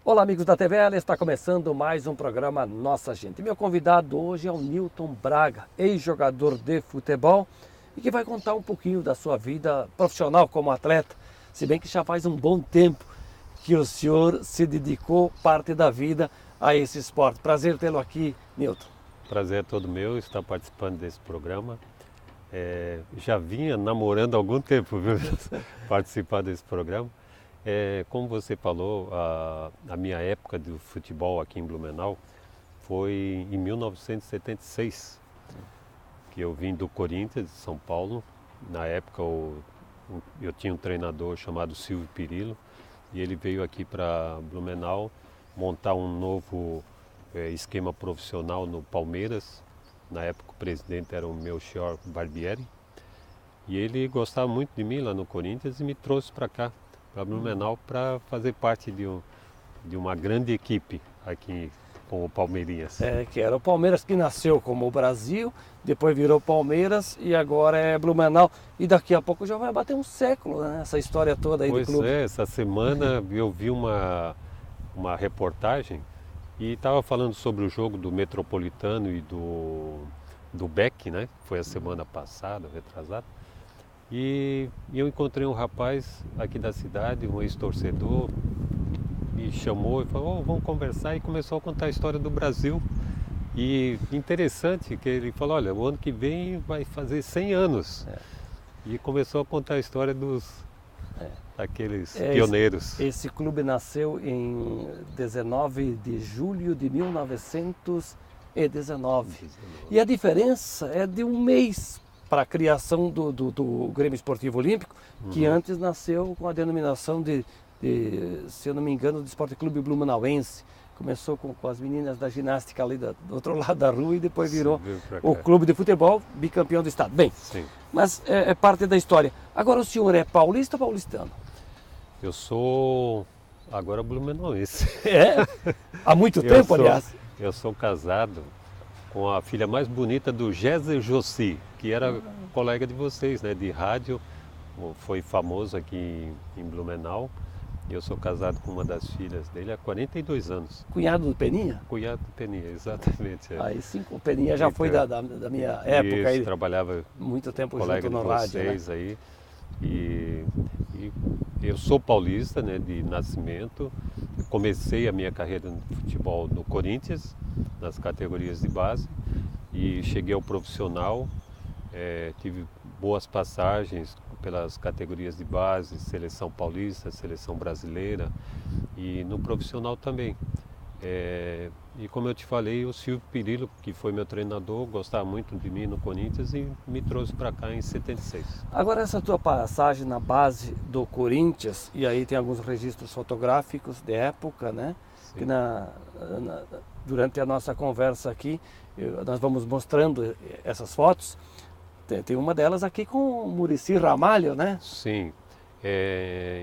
Olá amigos da TVL, está começando mais um programa Nossa Gente. Meu convidado hoje é o Nilton Braga, ex-jogador de futebol e que vai contar um pouquinho da sua vida profissional como atleta, se bem que já faz um bom tempo que o senhor se dedicou parte da vida a esse esporte. Prazer tê-lo aqui, Nilton. Prazer é todo meu estar participando desse programa. Já vinha namorando há algum tempo, viu? Participar desse programa. Como você falou, a minha época do futebol aqui em Blumenau foi em 1976, que eu vim do Corinthians, de São Paulo. Na época eu tinha um treinador chamado Silvio Pirillo e ele veio aqui para Blumenau montar um novo esquema profissional no Palmeiras. Na época o presidente era o Melchior Barbieri e ele gostava muito de mim lá no Corinthians e me trouxe para cá, para Blumenau, para fazer parte de uma grande equipe aqui com o Palmeirinhas. Que era o Palmeiras que nasceu como o Brasil, depois virou Palmeiras e agora é Blumenau. E daqui a pouco já vai bater um século, né? Essa história toda aí do clube. Pois é, essa semana eu vi uma reportagem e estava falando sobre o jogo do Metropolitano e do Beck, né? Foi a semana passada, retrasada. E eu encontrei um rapaz aqui da cidade, um ex-torcedor, me chamou e falou, vamos conversar, e começou a contar a história do Brasil. E interessante que ele falou, olha, o ano que vem vai fazer 100 anos. E começou a contar a história daqueles pioneiros. Esse clube nasceu em 19 de julho de 1919. E a diferença é de um mês para a criação do Grêmio Esportivo Olímpico, que antes nasceu com a denominação de, se eu não me engano, do Esporte Clube Blumenauense. Começou com as meninas da ginástica ali do outro lado da rua e depois virou o clube de futebol bicampeão do estado. Bem, sim, mas é parte da história. Agora o senhor é paulista ou paulistano? Eu sou agora blumenauense. Há muito tempo, aliás. Eu sou casado com a filha mais bonita do Géser Jossi, que era colega de vocês, né, de rádio, foi famoso aqui em Blumenau. Eu sou casado com uma das filhas dele há 42 anos. Cunhado do Peninha? Cunhado do Peninha, exatamente. Aí sim, o Peninha já foi da minha época. Isso, aí, trabalhava muito tempo colega junto no de rádio. vocês, Né? aí. E eu sou paulista, né, de nascimento. Comecei a minha carreira no futebol no Corinthians, nas categorias de base, e cheguei ao profissional. Tive boas passagens pelas categorias de base, seleção paulista, seleção brasileira e no profissional também. E como eu te falei, o Silvio Pirillo, que foi meu treinador, gostava muito de mim no Corinthians e me trouxe para cá em 76. Agora essa tua passagem na base do Corinthians, e aí tem alguns registros fotográficos de época, né? Que durante a nossa conversa aqui, nós vamos mostrando essas fotos. Tem uma delas aqui com o Muricy Ramalho, né? Sim.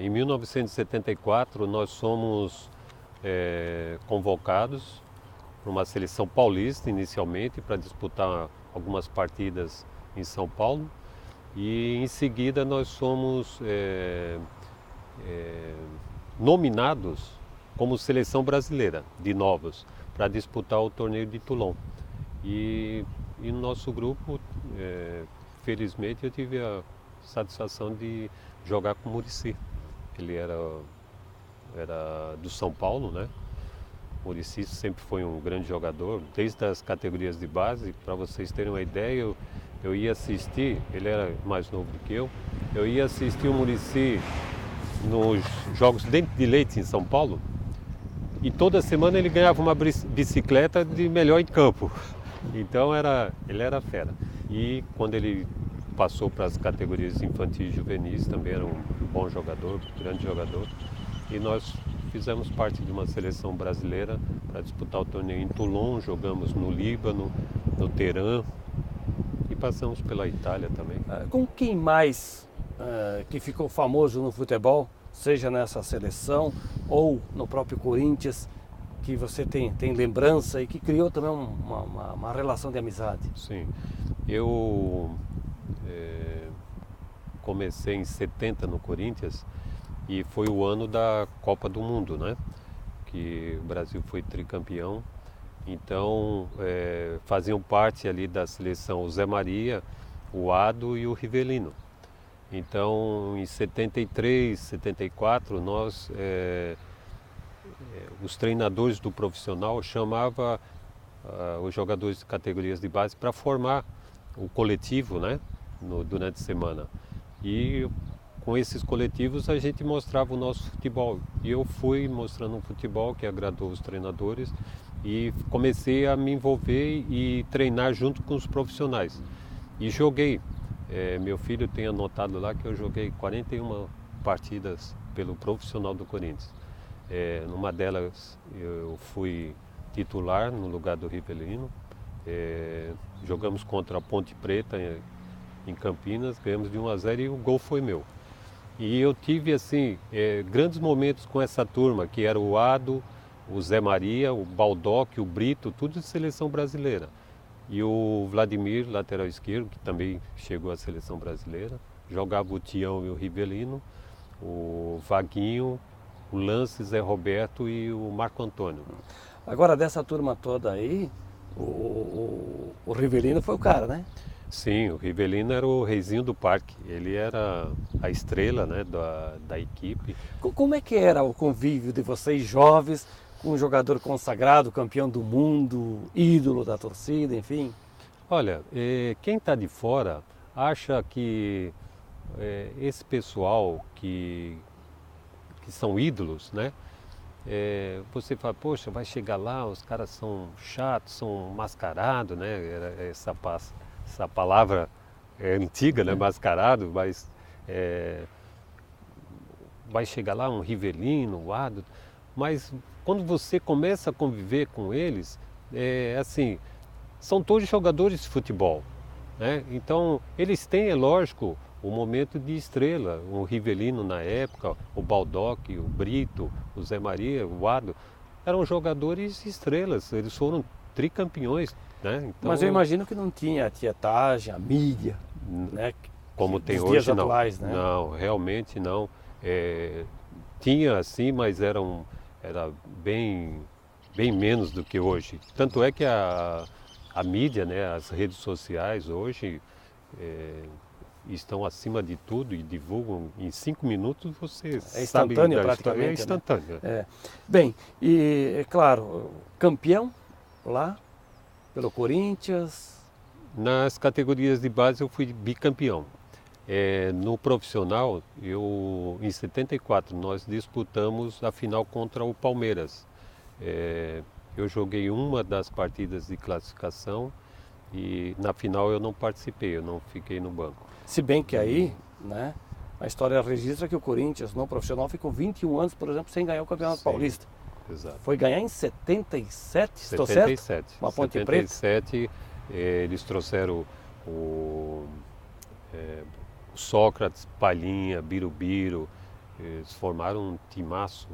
Em 1974 nós somos convocados para uma seleção paulista inicialmente para disputar algumas partidas em São Paulo e em seguida nós somos nominados como seleção brasileira de novos para disputar o torneio de Toulon. E no nosso grupo, felizmente, eu tive a satisfação de jogar com o Muricy. Ele era do São Paulo, né? O Muricy sempre foi um grande jogador, desde as categorias de base. Para vocês terem uma ideia, eu ia assistir, ele era mais novo do que eu ia assistir o Muricy nos Jogos Dente de Leite em São Paulo, e toda semana ele ganhava uma bicicleta de melhor em campo. Então ele era fera. E quando ele passou para as categorias infantis e juvenis, também era um bom jogador, grande jogador. E nós fizemos parte de uma seleção brasileira para disputar o torneio em Toulon, jogamos no Líbano, no Teherã e passamos pela Itália também. Com quem mais que ficou famoso no futebol, seja nessa seleção ou no próprio Corinthians, que você tem lembrança e que criou também uma relação de amizade? Sim, eu comecei em 70 no Corinthians e foi o ano da Copa do Mundo, né? que o Brasil foi tricampeão. Então, faziam parte ali da seleção o Zé Maria, o Ado e o Rivelino. Então, em 73, 74, os treinadores do profissional chamavam os jogadores de categorias de base para formar o coletivo, né, durante a semana. E com esses coletivos a gente mostrava o nosso futebol. E eu fui mostrando um futebol que agradou os treinadores e comecei a me envolver e treinar junto com os profissionais. E joguei. Meu filho tem anotado lá que eu joguei 41 partidas pelo profissional do Corinthians. Numa delas eu fui titular no lugar do Rivelino. Jogamos contra a Ponte Preta em Campinas, ganhamos de 1-0 e o gol foi meu. E eu tive assim grandes momentos com essa turma, que era o Ado, o Zé Maria, o Baldock, o Brito, tudo de seleção brasileira. E o Vladimir, lateral esquerdo, que também chegou à seleção brasileira. Jogava o Tião e o Rivelino, o Vaguinho, o Lance, Zé Roberto e o Marco Antônio. Agora, dessa turma toda aí, o Rivelino foi o cara, né? Sim, o Rivelino era o reizinho do parque. Ele era a estrela, né, da equipe. Como é que era o convívio de vocês jovens com um jogador consagrado, campeão do mundo, ídolo da torcida, enfim? Olha, quem está de fora acha que esse pessoal que são ídolos, né? Você fala, poxa, vai chegar lá, os caras são chatos, são mascarados, né? Essa palavra é antiga, né? Mascarado, mas vai chegar lá um Rivelino, um Ado, mas quando você começa a conviver com eles, assim, são todos jogadores de futebol, né? Então, eles têm, é lógico, o momento de estrela, o Rivelino na época, o Baldock, o Brito, o Zé Maria, o Ado, eram jogadores estrelas, eles foram tricampeões, né? Então, mas eu imagino que não tinha a tietagem, a mídia, né? Como tem dos hoje, dias não. atuais, né? Não, realmente não. Tinha assim, mas era bem menos do que hoje. Tanto é que a mídia, né, as redes sociais hoje estão acima de tudo e divulgam em 5 minutos, você sabe da história. Praticamente, É instantâneo. Né? Bem, e é claro, campeão lá pelo Corinthians. Nas categorias de base eu fui bicampeão. No profissional, em 74, nós disputamos a final contra o Palmeiras. Eu joguei uma das partidas de classificação e na final eu não participei, eu não fiquei no banco. Se bem que aí, né, a história registra que o Corinthians no profissional ficou 21 anos, por exemplo, sem ganhar o Campeonato Paulista. Exato. Foi ganhar em 77, estou 77. certo? Uma Ponte 77, eles trouxeram o Sócrates, Palhinha, Birubiru, eles formaram um timaço,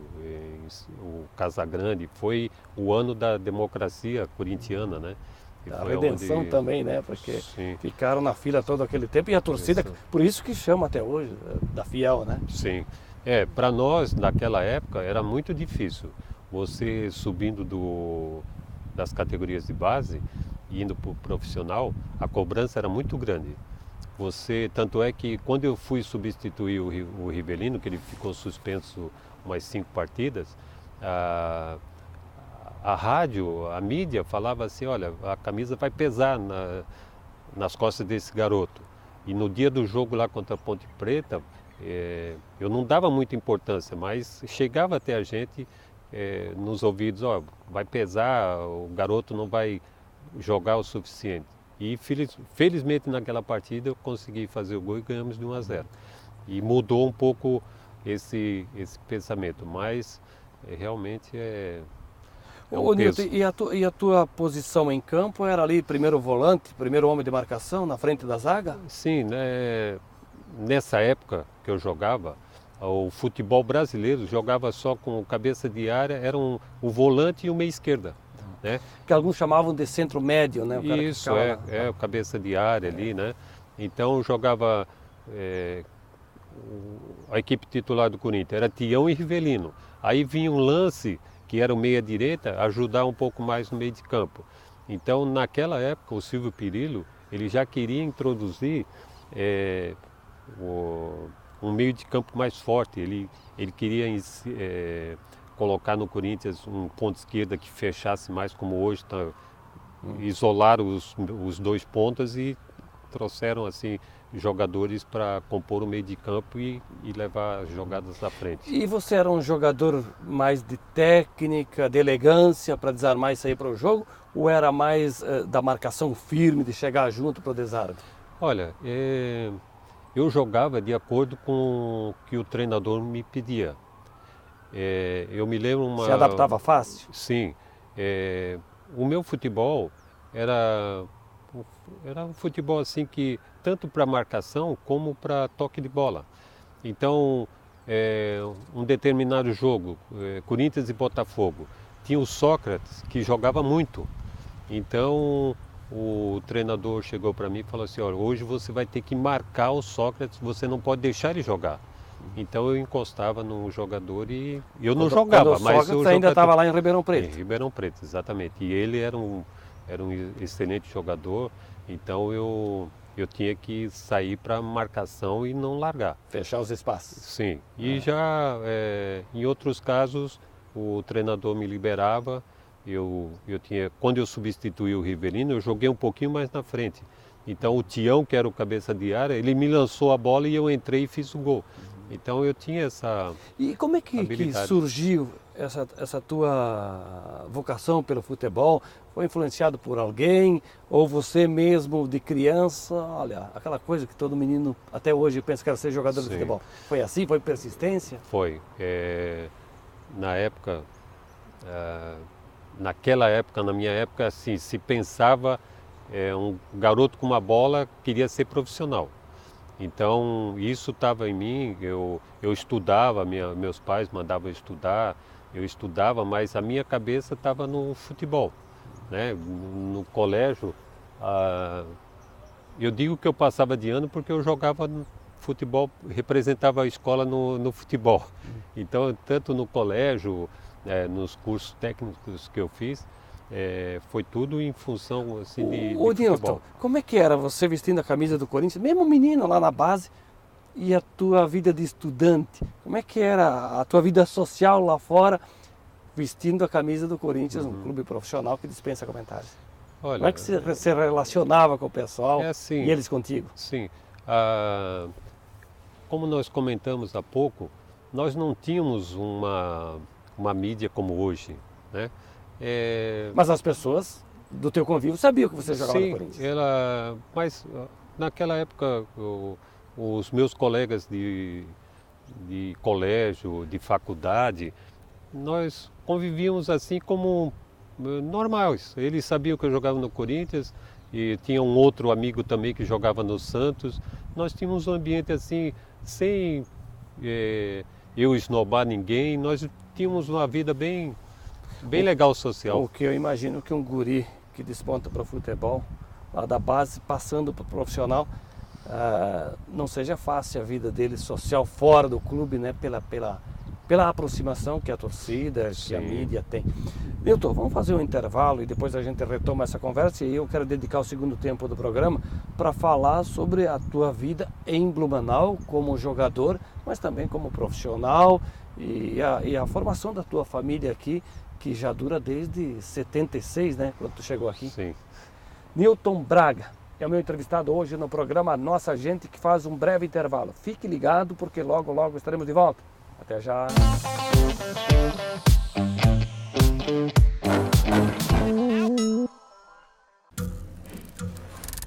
o Casagrande. Foi o ano da democracia corintiana, né? A redenção também, né? Porque sim, ficaram na fila todo aquele tempo e a torcida, por isso que chama até hoje, da Fiel, né? Sim. Para nós, naquela época, era muito difícil. Você subindo das categorias de base e indo para o profissional, a cobrança era muito grande. Tanto é que quando eu fui substituir o Rivelino, que ele ficou suspenso umas 5 partidas, a rádio, a mídia falava assim, olha, a camisa vai pesar nas costas desse garoto. E no dia do jogo lá contra a Ponte Preta, eu não dava muita importância, mas chegava até a gente nos ouvidos, ó, vai pesar, o garoto não vai jogar o suficiente. E felizmente naquela partida eu consegui fazer o gol e ganhamos de 1-0. E mudou um pouco esse pensamento, mas realmente Ô, Nilton, e a tua posição em campo era ali primeiro volante, primeiro homem de marcação na frente da zaga? Sim, né? Nessa época que eu jogava, o futebol brasileiro jogava só com cabeça de área, o volante e o meia esquerda. Né? Que alguns chamavam de centro médio, né? O cara isso, o cabeça de área ali, né? Então jogava a equipe titular do Corinthians, era Tião e Rivelino. Aí vinha um Lance, que era o meia-direita, ajudar um pouco mais no meio de campo. Então, naquela época, o Silvio Pirillo, ele já queria introduzir um meio de campo mais forte. Ele queria colocar no Corinthians um ponto esquerda que fechasse mais, como hoje está. Isolaram os dois pontas e trouxeram assim jogadores para compor o meio de campo e levar as jogadas à frente. E você era um jogador mais de técnica, de elegância para desarmar e sair para o jogo? Ou era mais da marcação firme, de chegar junto para o desarme? Olha, eu jogava de acordo com o que o treinador me pedia. Eu me lembro Se adaptava fácil? Sim. O meu futebol era um futebol assim que tanto para marcação como para toque de bola. Então, um determinado jogo, Corinthians e Botafogo, tinha o Sócrates que jogava muito. Então, o treinador chegou para mim e falou assim: olha, hoje você vai ter que marcar o Sócrates, você não pode deixar ele jogar. Então eu encostava no jogador e eu não jogava, mas o Sócrates ainda estava lá em Ribeirão Preto. Em Ribeirão Preto, exatamente. E ele era um excelente jogador, então eu tinha que sair para marcação e não largar. Fechar os espaços. Sim. E já em outros casos o treinador me liberava. Quando eu substituí o Rivelino, eu joguei um pouquinho mais na frente. Então o Tião, que era o cabeça de área, ele me lançou a bola e eu entrei e fiz o gol. Então eu tinha essa E como é que surgiu essa tua vocação pelo futebol? Foi influenciado por alguém? Ou você mesmo de criança, olha, aquela coisa que todo menino até hoje pensa que quer ser jogador de futebol. Foi assim? Foi persistência? Foi. Na época, na minha época, assim, se pensava um garoto com uma bola queria ser profissional. Então isso estava em mim, eu estudava, meus pais mandavam eu estudar, eu estudava, mas a minha cabeça estava no futebol, né? No colégio, eu digo que eu passava de ano porque eu jogava futebol, representava a escola no futebol. Então, tanto no colégio, nos cursos técnicos que eu fiz, foi tudo em função assim, de Nilton, futebol. como é que era você vestindo a camisa do Corinthians, mesmo menino lá na base, e a tua vida de estudante? Como é que era a tua vida social lá fora, vestindo a camisa do Corinthians, um clube profissional que dispensa comentários? Olha, como é que você se relacionava com o pessoal assim, e eles contigo? Sim. Como nós comentamos há pouco, nós não tínhamos uma mídia como hoje, né? Mas as pessoas do teu convívio sabiam que você jogava no Corinthians. Mas naquela época os meus colegas de colégio, de faculdade, nós convivíamos assim como normais. Eles sabiam que eu jogava no Corinthians e tinha um outro amigo também que jogava no Santos. Nós tínhamos um ambiente assim, sem eu esnobar ninguém, nós tínhamos uma vida bem legal social. O que eu imagino que um guri que desponta para o futebol, lá da base, passando para o profissional, não seja fácil a vida dele social fora do clube, né? Pela aproximação que a torcida, que a mídia tem. Nilton, vamos fazer um intervalo e depois a gente retoma essa conversa, e eu quero dedicar o segundo tempo do programa para falar sobre a tua vida em Blumenau como jogador, mas também como profissional e a formação da tua família aqui, que já dura desde 76, né, quando tu chegou aqui. Sim. Nilton Braga é o meu entrevistado hoje no programa Nossa Gente, que faz um breve intervalo. Fique ligado porque logo, logo estaremos de volta. Até já.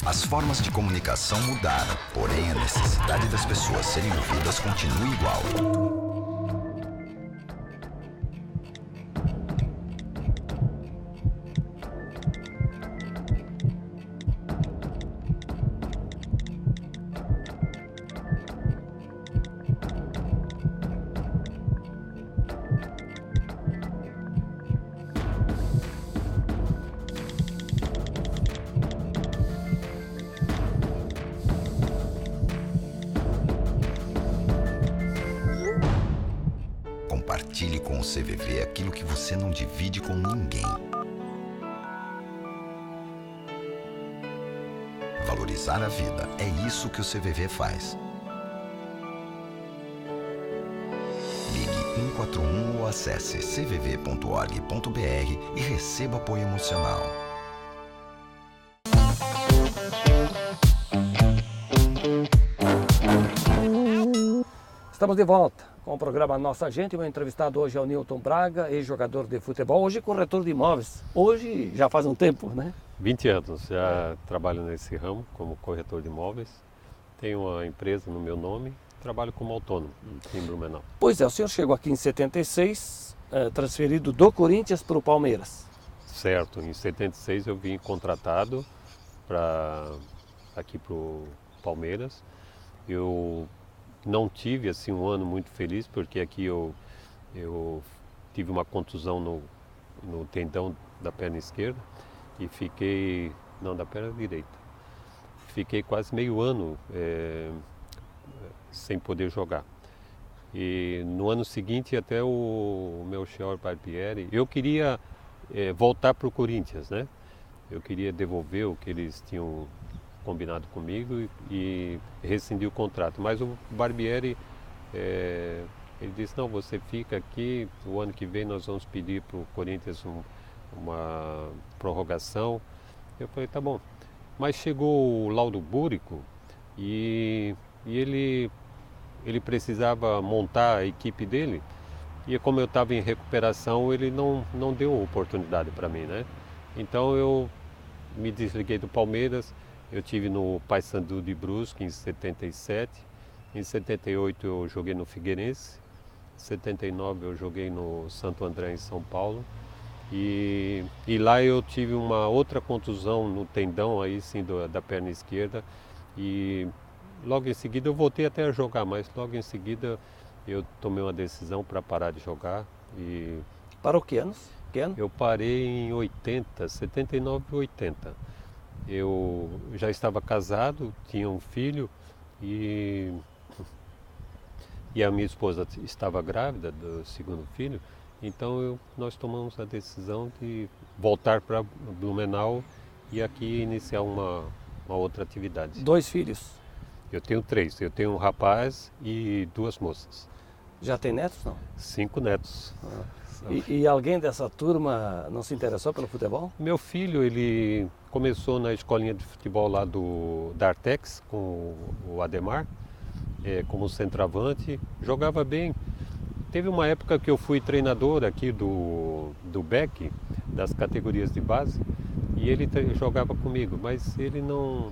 As formas de comunicação mudaram, porém a necessidade das pessoas serem ouvidas continua igual. Compartilhe com o CVV aquilo que você não divide com ninguém. Valorizar a vida, é isso que o CVV faz. Ligue 141 ou acesse cvv.org.br e receba apoio emocional. Estamos de volta com o programa Nossa Gente. Meu entrevistado hoje é o Nilton Braga, ex-jogador de futebol, hoje corretor de imóveis. Hoje já faz um tempo, né? 20 anos, já trabalho nesse ramo como corretor de imóveis. Tenho uma empresa no meu nome, trabalho como autônomo em Blumenau. Pois é, o senhor chegou aqui em 76, transferido do Corinthians para o Palmeiras. Certo, em 76 eu vim contratado aqui para o Palmeiras. Eu não tive assim um ano muito feliz, porque aqui eu tive uma contusão no tendão da perna esquerda e fiquei, não, da perna direita. Fiquei quase meio ano sem poder jogar. E no ano seguinte até o Melchior Barbieri, eu queria voltar para o Corinthians, né? Eu queria devolver o que eles tinham combinado comigo e rescindir o contrato. Mas o Barbieri, ele disse, não, você fica aqui, o ano que vem nós vamos pedir para o Corinthians uma prorrogação. Eu falei, tá bom. Mas chegou o Laudo Búrico e ele precisava montar a equipe dele, e como eu estava em recuperação, ele não deu oportunidade para mim, né? Então eu me desliguei do Palmeiras. Eu tive no Paysandu de Brusque em 77, em 78 eu joguei no Figueirense, em 79 eu joguei no Santo André em São Paulo, e lá eu tive uma outra contusão no tendão aí sim da perna esquerda, e logo em seguida eu voltei até a jogar, mas logo em seguida eu tomei uma decisão para parar de jogar. E Parou que anos? Que ano? eu parei em 80, 79 e 80. Eu já estava casado, tinha um filho e a minha esposa estava grávida do segundo filho, então nós tomamos a decisão de voltar para Blumenau e aqui iniciar uma outra atividade. 2 filhos. Eu tenho 3, eu tenho um rapaz e 2 moças. Já tem netos, não? 5 netos. E alguém dessa turma não se interessou pelo futebol? Meu filho, ele começou na escolinha de futebol lá da Artex, com o Ademar, como centroavante, jogava bem. Teve uma época que eu fui treinador aqui do BEC, das categorias de base, e ele jogava comigo, mas ele não...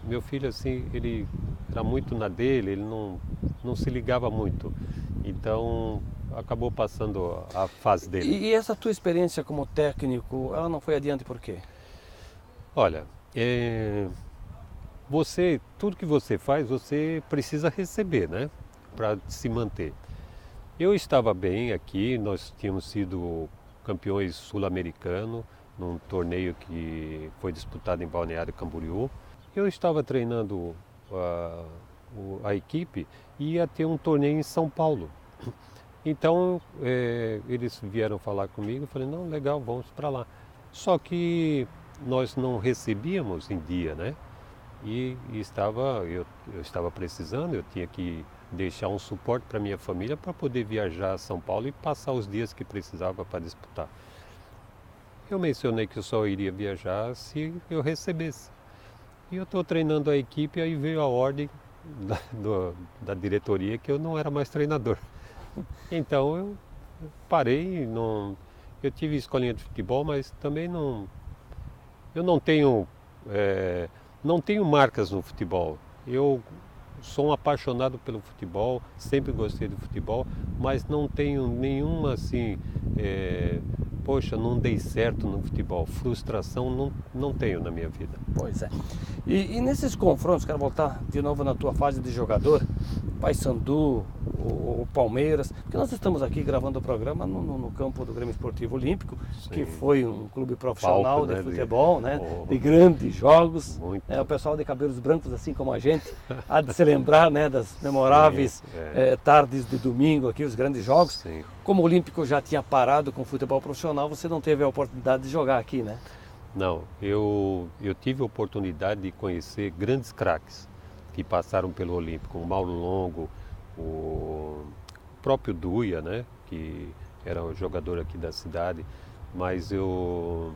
Meu filho, assim, ele era muito na dele, ele não se ligava muito, então acabou passando a fase dele. E essa tua experiência como técnico, ela não foi adiante por quê? Olha, tudo que você faz, você precisa receber, né? Para se manter. Eu estava bem aqui, nós tínhamos sido campeões sul-americanos num torneio que foi disputado em Balneário Camboriú. Eu estava treinando a equipe e ia ter um torneio em São Paulo. Então eles vieram falar comigo, eu falei, não, legal, vamos para lá. Só que nós não recebíamos em dia, né? E eu estava precisando, eu tinha que deixar um suporte para minha família para poder viajar a São Paulo e passar os dias que precisava para disputar. Eu mencionei que eu só iria viajar se eu recebesse. E eu estou treinando a equipe, aí veio a ordem da diretoria que eu não era mais treinador. Então eu parei, eu tive escolinha de futebol, mas também eu não tenho marcas no futebol. Eu sou um apaixonado pelo futebol, sempre gostei do futebol, mas não tenho nenhuma assim, poxa, não dei certo no futebol, frustração não tenho na minha vida. Pois é. E nesses confrontos, quero voltar de novo na tua fase de jogador, Paysandu, o Palmeiras, porque nós estamos aqui gravando o programa no campo do Grêmio Esportivo Olímpico, Sim. que foi um clube profissional Palco, de né, futebol, né, Oh. de grandes jogos. Muito. O pessoal de cabelos brancos, assim como a gente, há de se lembrar, né, das memoráveis Sim, tardes de domingo aqui, os grandes jogos. Sim. Como o Olímpico já tinha parado com o futebol profissional, você não teve a oportunidade de jogar aqui, né? Não, eu tive a oportunidade de conhecer grandes craques que passaram pelo Olímpico, o Mauro Longo, o próprio Duia, né, que era um jogador aqui da cidade, mas eu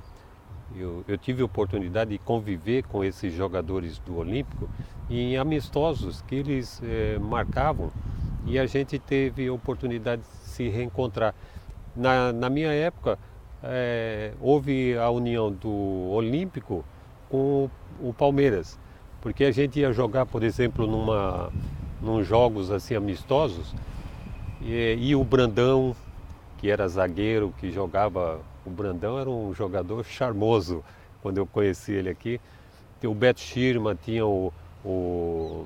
tive a oportunidade de conviver com esses jogadores do Olímpico em amistosos que eles marcavam, e a gente teve a oportunidade de se reencontrar. Na minha época, houve a união do Olímpico com o Palmeiras, porque a gente ia jogar, por exemplo, num jogos assim amistosos, e o Brandão, que era zagueiro, que jogava, o Brandão era um jogador charmoso quando eu conheci ele aqui. O Beto Schirman, tinha o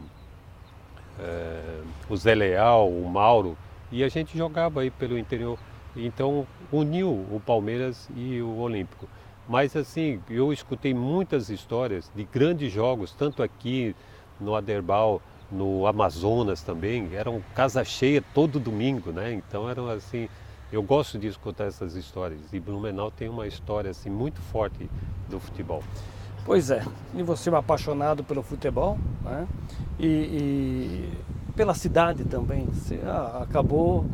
Zé Leal, o Mauro, e a gente jogava aí pelo interior. Então uniu o Palmeiras e o Olímpico. Mas assim, eu escutei muitas histórias de grandes jogos, tanto aqui no Aderbal, no Amazonas também, eram casa cheia todo domingo, né? Então eram assim, eu gosto de escutar essas histórias. E Blumenau tem uma história assim muito forte do futebol. Pois é, e você é um apaixonado pelo futebol, né? E pela cidade também. Você acabou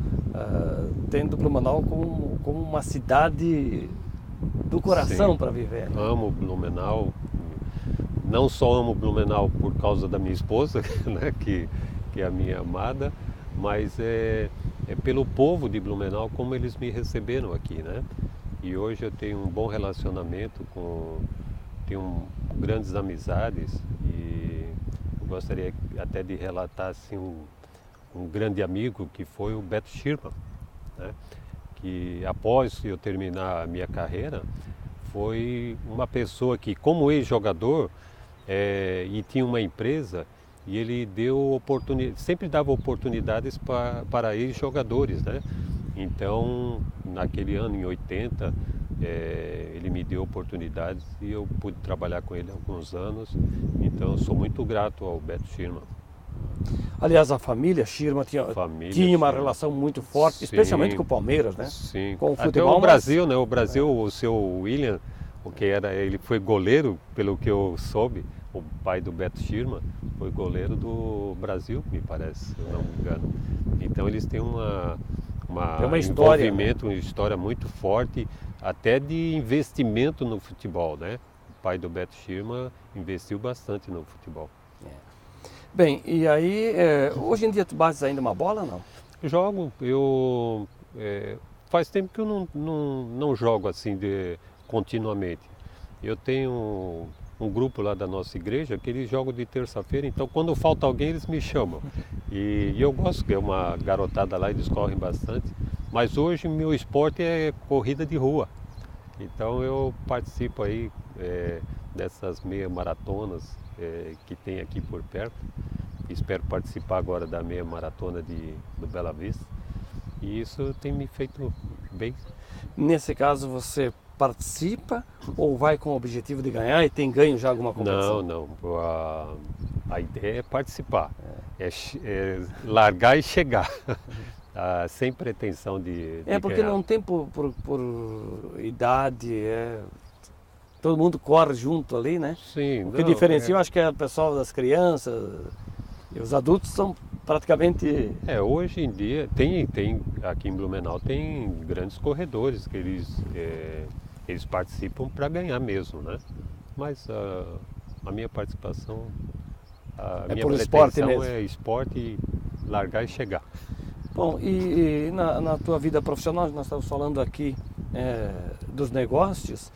tendo Blumenau como uma cidade do coração para viver. Né? Amo Blumenau. Não só amo Blumenau por causa da minha esposa, né, que é a minha amada, mas é pelo povo de Blumenau, como eles me receberam aqui, né? E hoje eu tenho um bom relacionamento tenho grandes amizades, e eu gostaria até de relatar assim, um grande amigo que foi o Beto Schirman, né? Que após eu terminar a minha carreira, foi uma pessoa que, como ex-jogador, e tinha uma empresa, e ele deu sempre dava oportunidades para ex-jogadores, né? Então, naquele ano, em 80, ele me deu oportunidades e eu pude trabalhar com ele há alguns anos. Então, eu sou muito grato ao Beto Schirman. Aliás, a família Schirman tinha uma relação muito forte, Sim, especialmente com o Palmeiras, né? Sim. Com o Até futebol, o Brasil, né? O Brasil, o seu William, ele foi goleiro, pelo que eu soube, o pai do Beto Schirman, foi goleiro do Brasil, me parece, se eu não me engano. Então eles têm uma história, envolvimento, né? Uma história muito forte, até de investimento no futebol, né? O pai do Beto Schirman investiu bastante no futebol. Bem, e aí, hoje em dia tu bates ainda uma bola, não? Jogo, faz tempo que eu não jogo assim continuamente. Eu tenho um grupo lá da nossa igreja que eles jogam de terça-feira, então quando falta alguém eles me chamam. E eu gosto, que é uma garotada lá, eles correm bastante. Mas hoje meu esporte é corrida de rua. Então eu participo aí dessas meia maratonas que tem aqui por perto. Espero participar agora da meia maratona do Bela Vista. E isso tem me feito bem. Nesse caso você participa ou vai com o objetivo de ganhar e tem ganho já alguma competição? Não. A ideia é participar. É largar e chegar. Sem pretensão de porque ganhar. não tem por idade, todo mundo corre junto ali, né? Sim. O que diferencia, eu acho que é o pessoal das crianças e os adultos são praticamente... Hoje em dia, aqui em Blumenau tem grandes corredores que eles participam para ganhar mesmo, né? Mas a minha participação, a minha por pretensão esporte mesmo. É esporte, e largar e chegar. Bom, e na tua vida profissional, nós estamos falando aqui dos negócios,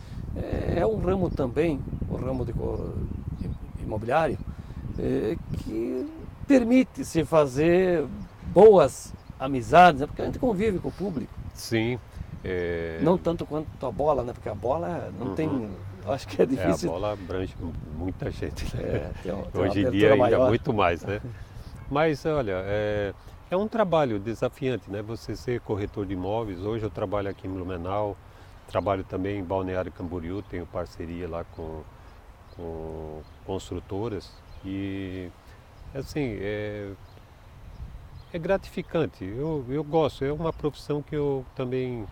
é um ramo também, o ramo imobiliário, que permite se fazer boas amizades, né? Porque a gente convive com o público. Sim. Não tanto quanto a bola, né? Porque a bola não tem... Acho que é difícil. A bola abrange muita gente, né? Tem Hoje uma em dia ainda maior. muito mais, né? Mas olha, é um trabalho desafiante, né? Você ser corretor de imóveis. Hoje eu trabalho aqui em Blumenau, trabalho também em Balneário Camboriú, tenho parceria lá com construtoras e assim, é gratificante. Eu gosto, é uma profissão que eu também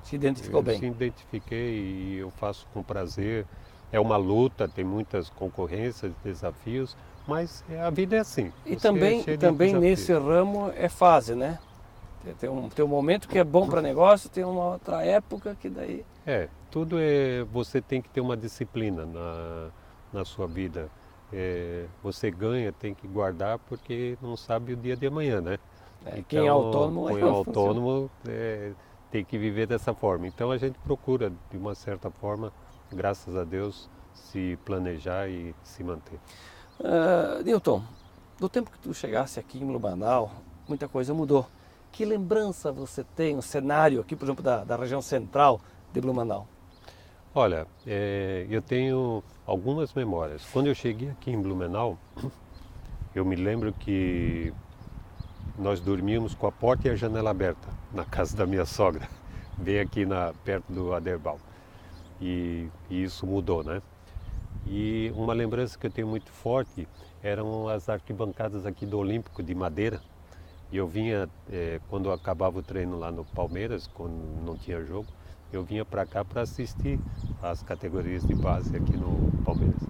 Se identificou bem. se identifiquei e eu faço com prazer. É uma luta, tem muitas concorrências, desafios, mas a vida é assim. E Você é também, cheio de também desafios. nesse ramo é fase, né? Tem um momento que é bom para negócio, tem uma outra época que daí... Tudo você tem que ter uma disciplina na sua vida. Você ganha, tem que guardar porque não sabe o dia de amanhã, né? Quem é autônomo... Quem é autônomo tem que viver dessa forma. Então a gente procura, de uma certa forma, graças a Deus, se planejar e se manter. Newton, do tempo que tu chegasse aqui em Blumenau, muita coisa mudou. Que lembrança você tem, o cenário aqui, por exemplo, da região central de Blumenau? Olha, eu tenho algumas memórias. Quando eu cheguei aqui em Blumenau, eu me lembro que nós dormíamos com a porta e a janela aberta na casa da minha sogra, bem aqui perto do Aderbal. E isso mudou, né? E uma lembrança que eu tenho muito forte eram as arquibancadas aqui do Olímpico de madeira. E eu vinha, quando acabava o treino lá no Palmeiras, quando não tinha jogo, eu vinha para cá para assistir às categorias de base aqui no Palmeiras.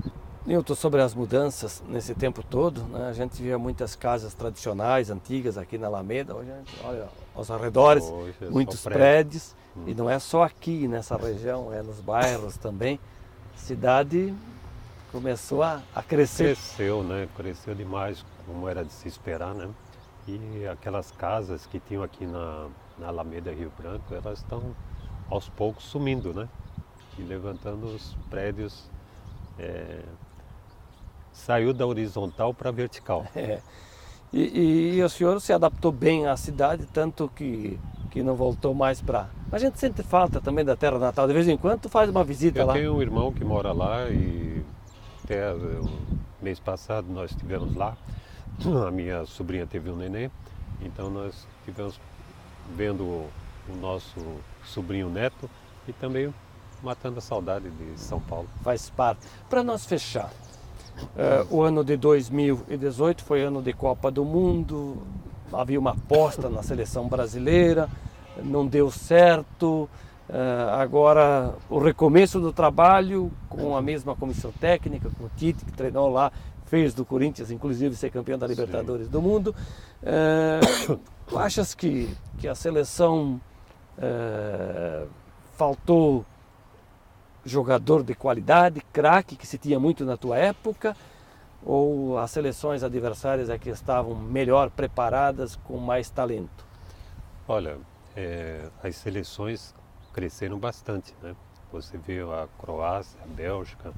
Newton, sobre as mudanças nesse tempo todo, né, a gente via muitas casas tradicionais, antigas aqui na Alameda. Hoje a gente olha aos arredores, Hoje é só muitos prédio. prédios. E não é só aqui nessa região, é nos bairros também. A cidade começou a crescer. Cresceu, né? Cresceu demais, como era de se esperar, né? E aquelas casas que tinham aqui na Alameda Rio Branco, elas estão aos poucos sumindo, né? E levantando os prédios, saiu da horizontal para a vertical. E o senhor se adaptou bem à cidade, tanto que não voltou mais para... A gente sente falta também da terra natal, de vez em quando tu faz uma visita lá. Eu tenho um irmão que mora lá e até o mês passado nós estivemos lá. A minha sobrinha teve um neném, então nós estivemos vendo o nosso sobrinho neto e também matando a saudade de São Paulo. Faz parte. Para nós fechar, o ano de 2018 foi ano de Copa do Mundo, havia uma aposta na seleção brasileira, não deu certo. Agora o recomeço do trabalho com a mesma comissão técnica, com o Tite, que treinou lá, fez do Corinthians, inclusive, ser campeão da Libertadores do Mundo. Tu achas que a seleção faltou jogador de qualidade, craque, que se tinha muito na tua época, ou as seleções adversárias é que estavam melhor preparadas, com mais talento? Olha, as seleções cresceram bastante, né? Você vê a Croácia, a Bélgica,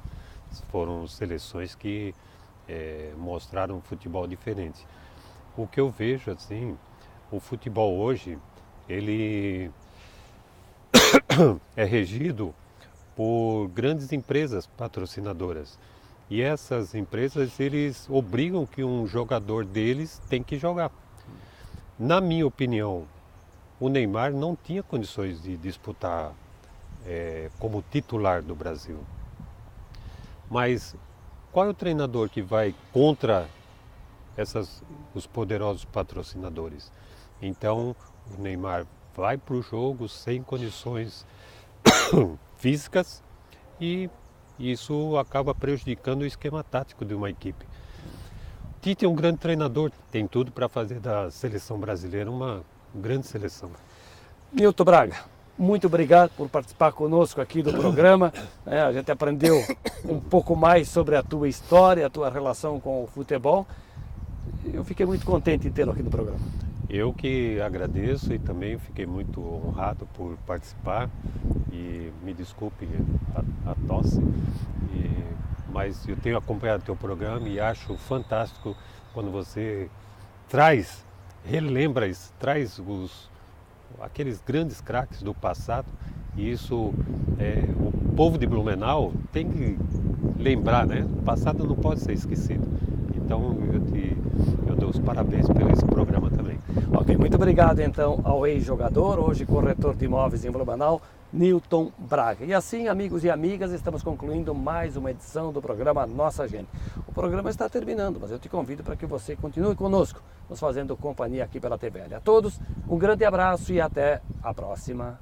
foram seleções que mostraram um futebol diferente. O que eu vejo, assim, o futebol hoje, ele é regido por grandes empresas patrocinadoras. E essas empresas, eles obrigam que um jogador deles tem que jogar. Na minha opinião, o Neymar não tinha condições de disputar como titular do Brasil. Mas qual é o treinador que vai contra os poderosos patrocinadores? Então, o Neymar vai para o jogo sem condições físicas e isso acaba prejudicando o esquema tático de uma equipe. Tite é um grande treinador, tem tudo para fazer da seleção brasileira uma grande seleção. Newton Braga, muito obrigado por participar conosco aqui do programa. A gente aprendeu um pouco mais sobre a tua história, a tua relação com o futebol. Eu fiquei muito contente em tê-lo aqui no programa. Eu que agradeço e também fiquei muito honrado por participar e me desculpe a tosse, mas eu tenho acompanhado o teu programa e acho fantástico quando você traz aqueles grandes craques do passado e isso o povo de Blumenau tem que lembrar, né? O passado não pode ser esquecido. Então eu te eu dou os parabéns pelo esse programa também. Ok, muito obrigado então ao ex-jogador, hoje corretor de imóveis em Blumenau, Nilton Braga. E assim, amigos e amigas, estamos concluindo mais uma edição do programa Nossa Gente. O programa está terminando, mas eu te convido para que você continue conosco, nos fazendo companhia aqui pela TVL. A todos, um grande abraço e até a próxima.